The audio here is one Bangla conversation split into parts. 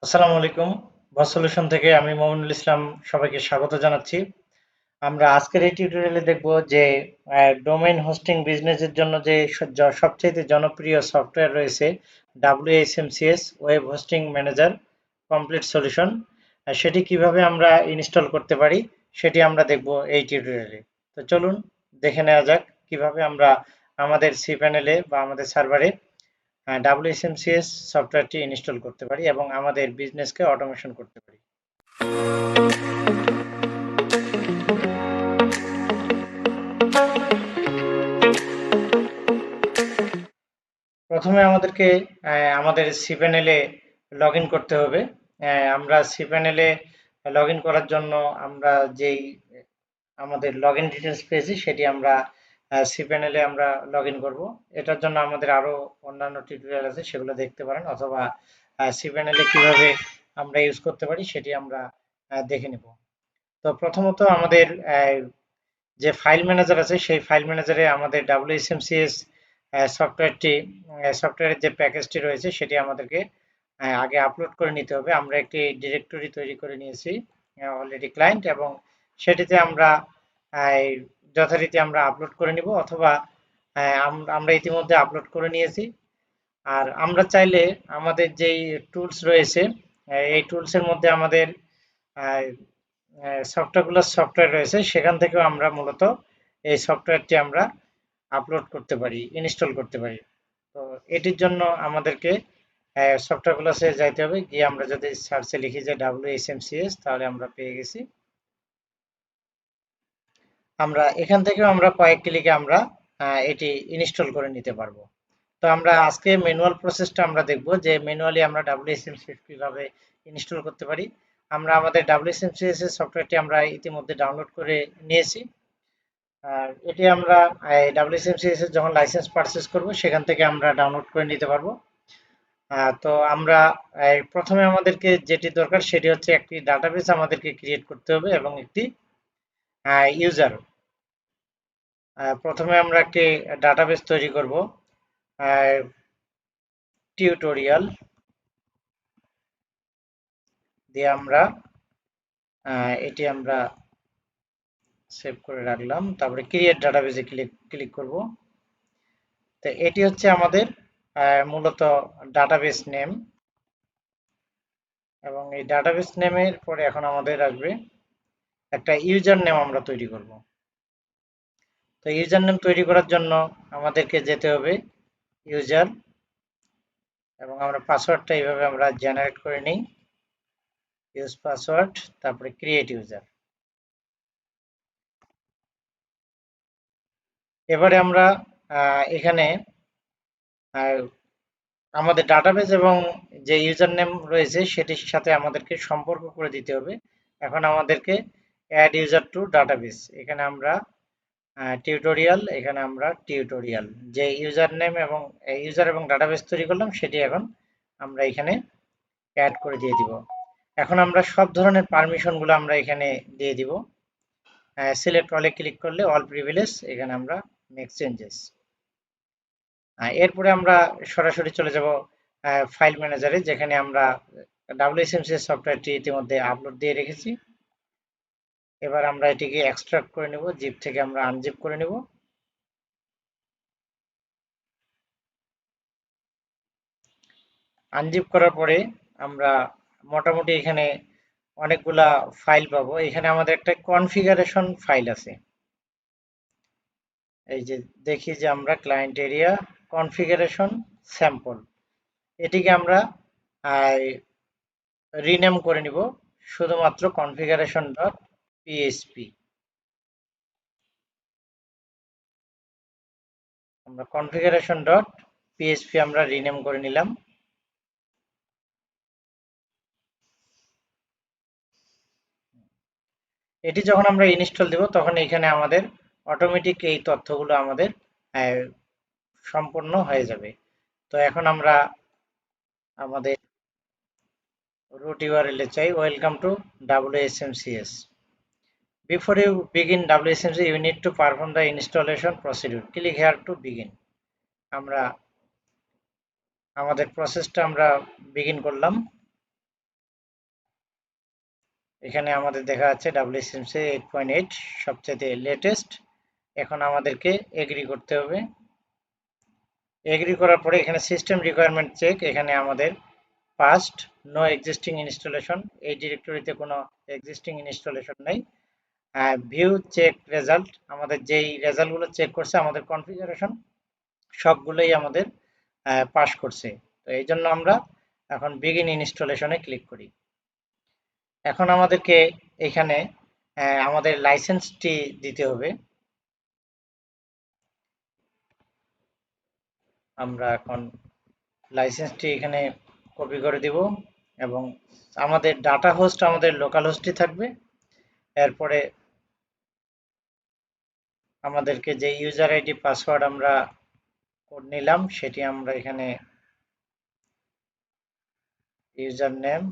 আসসালামু আলাইকুম। বস সলিউশন থেকে আমি মমিনুল ইসলাম সবাইকে স্বাগত জানাচ্ছি। আমরা আজকের এই টিউটোরিয়ালে দেখব যে ডোমেইন হোস্টিং বিজনেসের জন্য যে সবচেয়ে জনপ্রিয় সফটওয়্যার রয়েছে WHMCS web hosting manager complete solution, সেটি কিভাবে আমরা ইনস্টল করতে পারি সেটি আমরা দেখব এই টিউটোরিয়ালে। তো চলুন দেখে নেওয়া যাক কিভাবে আমরা আমাদের cPanel বা আমাদের সার্ভারে WHMCS সফটওয়্যারটি ইনস্টল করতে পারি এবং আমাদের বিজনেসকে অটোমেশন করতে পারি। প্রথমে আমাদেরকে আমাদের cPanel-এ লগ ইন করতে হবে। আমরা cPanel-এ লগ ইন করার জন্য আমরা যেই আমাদের লগ ইন ডিটেলস পেয়েছি সেটি আমরা cPanel-এ আমরা লগ ইন করবো। এটার জন্য আমাদের আরো অন্যান্য টিউটোরিয়াল আছে, সেগুলো দেখতে পারেন, অথবা cPanel-এ কিভাবে আমরা ইউজ করতে পারি সেটি আমরা দেখে নেব। তো প্রথমত আমাদের যে ফাইল ম্যানেজার আছে সেই ফাইল ম্যানেজারে আমাদের WHMCS সফটওয়্যারের যে প্যাকেজটি রয়েছে সেটি আমাদেরকে আগে আপলোড করে নিতে হবে। আমরা একটি ডিরেক্টরি তৈরি করে নিয়েছি অলরেডি ক্লায়েন্ট, এবং সেটিতে আমরা যথারীতি আমরা আপলোড করে নিব, অথবা আমরা ইতিমধ্যে আপলোড করে নিয়েছি। আর আমরা চাইলে আমাদের যেই টুলস রয়েছে এই টুলসের মধ্যে আমাদের সফটওয়্যার রয়েছে, সেখান থেকেও আমরা মূলত এই সফটওয়্যারটি আমরা আপলোড করতে পারি, ইনস্টল করতে পারি। তো এটির জন্য আমাদেরকে সফটওয়্যারগুলোতে যাইতে হবে, গিয়ে আমরা যদি সার্চে লিখি যে WHMCS তাহলে আমরা পেয়ে গেছি। আমরা এখান থেকেও আমরা কয়েক ক্লিকে আমরা এটি ইনস্টল করে নিতে পারবো। তো আমরা আজকে ম্যানুয়াল প্রসেসটা আমরা দেখব যে ম্যানুয়ালি আমরা WHMCS কিভাবে ইনস্টল করতে পারি। আমরা আমাদের WHMCS এর সফটওয়্যারটি আমরা ইতিমধ্যে ডাউনলোড করে নিয়েছি। আর এটি আমরা WHMCS এর যখন লাইসেন্স পারচেজ করব সেখান থেকে আমরা ডাউনলোড করে নিতে পারবো। তো আমরা প্রথমে আমাদেরকে যেটি দরকার সেটি হচ্ছে একটি ডাটাবেস আমাদেরকে ক্রিয়েট করতে হবে এবং একটি ইউজার। প্রথমে আমরা একটি ডাটাবেস তৈরি করব, টিউটোরিয়াল দিয়ে আমরা এটি আমরা সেভ করে রাখলাম। তারপরে ক্রিয়েট ডাটাবেসে ক্লিক করব। তো এটি হচ্ছে আমাদের মূলত ডাটাবেস নেম, এবং এই ডাটাবেস নেমের পরে এখন আমাদের আসবে একটা ইউজার নেম আমরা তৈরি করব। তো ইউজার নেম তৈরি করার জন্য আমাদেরকে যেতে হবে ইউজার, এবং আমরা পাসওয়ার্ডটা এইভাবে আমরা জেনারেট করে নিই, ইউজ পাসওয়ার্ড, তারপরে ক্রিয়েট ইউজার। এবারে আমরা এখানে আমাদের ডাটাবেস এবং যে ইউজার নেম রয়েছে সেটির সাথে আমাদেরকে সম্পর্ক করে দিতে হবে। এখন আমাদেরকে অ্যাড ইউজার টু ডাটাবেস, এখানে আমরা টিউটোরিয়াল, এখানে আমরা টিউটোরিয়াল যে ইউজার নেম এবং ইউজার এবং ডাটাবেস তৈরি করলাম সেটি এখন আমরা এখানে অ্যাড করে দিয়ে দিব। এখন আমরা সব ধরনের পারমিশনগুলো আমরা এখানে দিয়ে দিব। সিলেক্ট অলে ক্লিক করলে অল প্রিভিলেজ, এখানে আমরা মেক চেঞ্জেস। এরপরে আমরা সরাসরি চলে যাব ফাইল ম্যানেজারে, যেখানে আমরা WHMCS সফটওয়্যারটি ইতিমধ্যে আপলোড দিয়ে রেখেছি। এবার আমরা এটিকে এক্সট্রাক্ট করে নেব, জিপ থেকে আমরা আনজিপ করে নেব। আনজিপ করার পরে আমরা মোটামুটি এখানে অনেকগুলা ফাইল পাবো। এখানে আমাদের একটা কনফিগারেশন ফাইল আছে, এই যে দেখি যে আমরা ক্লায়েন্ট এরিয়া কনফিগারেশন স্যাম্পল, এটিকে আমরা রিনেম করে নিব শুধুমাত্র কনফিগারেশন ডট পিএইচপি। আমরা কনফিগারেশন ডট পিএইচপি আমরা রিনেম করে নিলাম। এটি যখন আমরা ইনস্টল দেব তখন এখানে আমাদের অটোমেটিক এই তথ্যগুলো আমাদের সম্পূর্ণ হয়ে যাবে। তো এখন আমরা আমাদের root URL এ চাই welcome to WHMCS। Before you begin WHMCS, you need to perform the installation procedure. Click here to begin. আমরা আমাদের প্রসেসটা আমরা বিগিন করলাম। এখানে আমাদের দেখা যাচ্ছে WHMCS 8.8 সবচেয়ে লেটেস্ট। এখন আমাদেরকে এগ্রি করতে হবে। এগ্রি করার পরে এখানে সিস্টেম রিকোয়ারমেন্ট চেক, এখানে আমাদের পাস্ট নো এক্সিস্টিং ইনস্টলেশন, এই ডিরেক্টরিতে কোনো এক্সিস্টিং ইনস্টলেশন নেই। ভিউ চেক রেজাল্ট, আমাদের যেই রেজাল্টগুলো চেক করছে আমাদের কনফিগারেশন সবগুলোই আমাদের পাস করছে। তো এই জন্য আমরা এখন বিগিন ইনস্টলেশনে ক্লিক করি। এখন আমাদেরকে এখানে আমাদের লাইসেন্সটি দিতে হবে। আমরা এখন লাইসেন্সটি এখানে কপি করে দিব এবং আমাদের ডাটা হোস্ট আমাদের লোকাল হোস্টই থাকবে। এরপরে আমাদেরকে যে ইউজার আইডি পাসওয়ার্ড আমরা নিলাম সেটি আমরা এখানে user name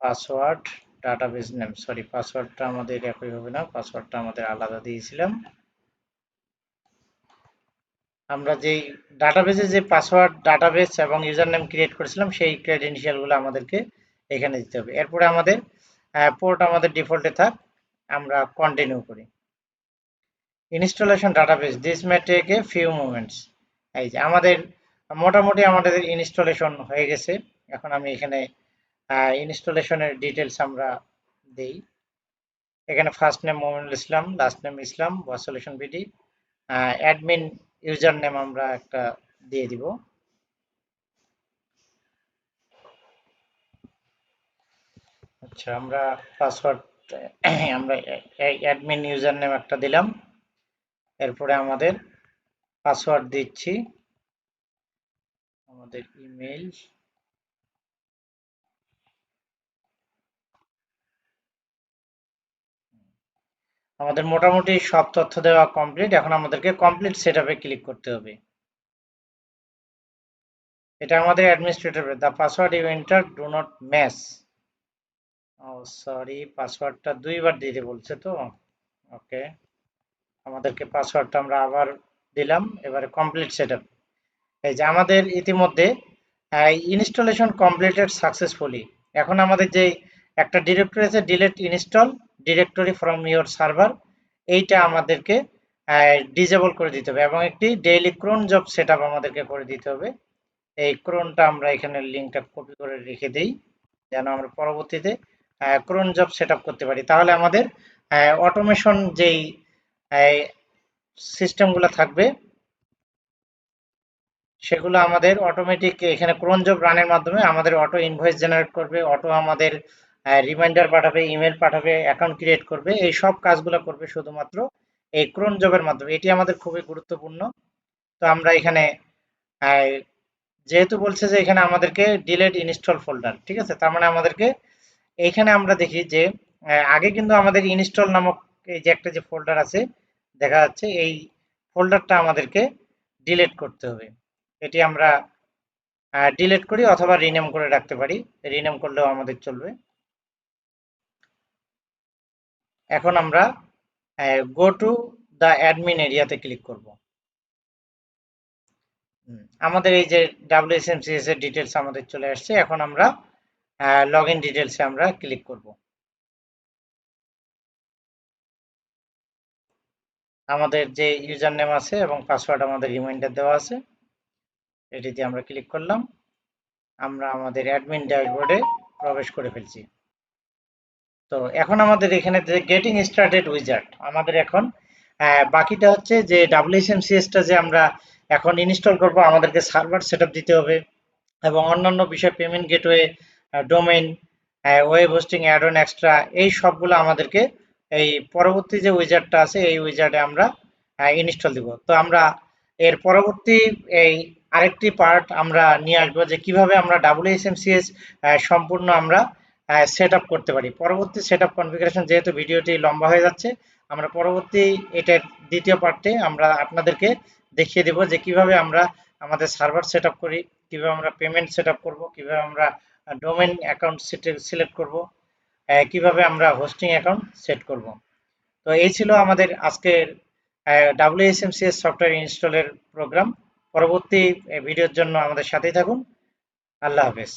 password database name, sorry পাসওয়ার্ডটা আমাদের একই হবে না, পাসওয়ার্ডটা আমাদের আলাদা দিয়েছিলাম। আমরা যেই ডাটাবেসে যে পাসওয়ার্ড ডাটাবেস এবং ইউজার নেম ক্রিয়েট করেছিলাম সেই ক্রেডেনশিয়ালগুলো আমাদেরকে এখানে দিতে হবে। এরপরে আমাদের পোর্ট আমাদের ডিফল্টে থাক, আমরা কন্টিনিউ করি। Installation database this may take a few moments. এই যে আমাদের মোটামুটি আমাদের ইনস্টলেশন হয়ে গেছে। এখন আমি এখানে ইনস্টলেশনের ডিটেলস আমরা দেই। এখানে first name Mominul Islam, last name Islam, boss solution BD, admin user name আমরা একটা দিয়ে দিব। আচ্ছা, আমরা পাসওয়ার্ড আমরা অ্যাডমিন ইউজার নেম একটা দিলাম। এরপরে আমাদের পাসওয়ার্ড দিচ্ছি, আমাদের ইমেল, আমাদের মোটামুটি সব তথ্য দেওয়া কমপ্লিট। এখন আমাদেরকে কমপ্লিট সেটআপে ক্লিক করতে হবে। এটা আমাদের administrator, the password you enter do not match. Oh sorry, পাসওয়ার্ডটা দুইবার দিতে বলছে তো। ওকে, আমাদেরকে পাসওয়ার্ডটা আমরা আবার দিলাম। এবারে কমপ্লিট সেটআপ। এই যে আমাদের ইতিমধ্যে ইনস্টলেশন কমপ্লিটেড সাকসেসফুলি। এখন আমাদের যে একটা ডিরেক্টরি আছে delete install directory from your server, এইটা আমাদেরকে ডিজেবল করে দিতে হবে এবং একটি ডেইলি ক্রোন জব সেটআপ আমাদেরকে করে দিতে হবে। এই ক্রোনটা আমরা এখানে লিঙ্কটা কপি করে রেখে দেই যেন আমরা পরবর্তীতে ক্রোন জব সেটআপ করতে পারি। তাহলে আমাদের অটোমেশন যেই সিস্টেমগুলো থাকবে সেগুলো আমাদের অটোমেটিক এখানে ক্রোন জব রানের মাধ্যমে আমাদের অটো ইনভয়েস জেনারেট করবে, অটো আমাদের রিমাইন্ডার পাঠাবে, ইমেল পাঠাবে, অ্যাকাউন্ট ক্রিয়েট করবে। এই সব কাজগুলো করবে শুধুমাত্র এই ক্রোন জবের মাধ্যমে। এটি আমাদের খুবই গুরুত্বপূর্ণ। তো আমরা এখানে যেহেতু বলছে যে এখানে আমাদেরকে ডিলেট ইনস্টল ফোল্ডার, ঠিক আছে, তার মানে আমাদেরকে এইখানে আমরা দেখি যে আগে কিন্তু আমাদের ইনস্টল নামক এই যে একটা যে ফোল্ডার আছে দেখা যাচ্ছে, এই ফোল্ডারটা আমাদেরকে ডিলিট করতে হবে। এটি আমরা ডিলিট করি অথবা রিনেম করে রাখতে পারি, রিনেম করলেও আমাদের চলবে। এখন আমরা গো টু দ্য অ্যাডমিন এরিয়াতে ক্লিক করব। আমাদের এই যে WHMCS এর ডিটেলস আমাদের চলে আসছে। এখন আমরা লগ ইন ডিটেলসে আমরা ক্লিক করব। আমাদের যে ইউজার নেম আছে এবং পাসওয়ার্ড আমাদের রিমাইন্ডার দেওয়া আছে, এটিতে আমরা ক্লিক করলাম। আমরা আমাদের অ্যাডমিন ড্যাশবোর্ডে প্রবেশ করে ফেলছি। তো এখন আমাদের এখানে যে গেটিং স্টার্টেড উইজার্ড, আমাদের এখন বাকিটা হচ্ছে যে WHMCS-টা যে আমরা এখন ইনস্টল করব, আমাদেরকে সার্ভার সেটআপ দিতে হবে এবং অন্যান্য বিষয় payment gateway, domain, web hosting, add on extra, এই সবগুলো আমাদেরকে এই পরবর্তী যে উইজার্ডটা আছে এই উইজার্ডে আমরা ইনস্টল দিব। তো আমরা এর পরবর্তী এই আরেকটি পার্ট আমরা নিয়ে আসবো যে কিভাবে আমরা WHMCS সম্পূর্ণ আমরা সেট আপ করতে পারি। পরবর্তী সেট আপ কনফিগারেশন, যেহেতু ভিডিওটি লম্বা হয়ে যাচ্ছে, আমরা পরবর্তী এটার দ্বিতীয় পার্টে আমরা আপনাদেরকে দেখিয়ে দেব যে কিভাবে আমরা আমাদের সার্ভার সেট আপ করি, কিভাবে আমরা পেমেন্ট সেট আপ করবো, কিভাবে আমরা ডোমেইন অ্যাকাউন্ট সিলেক্ট করব, কিভাবে আমরা হোস্টিং অ্যাকাউন্ট সেট করব। তো এই ছিল আমাদের আজকের WHMCS সফটওয়্যার ইনস্টলের প্রোগ্রাম। পরবর্তী ভিডিওর জন্য আমাদের সাথেই থাকুন। আল্লাহ হাফেজ।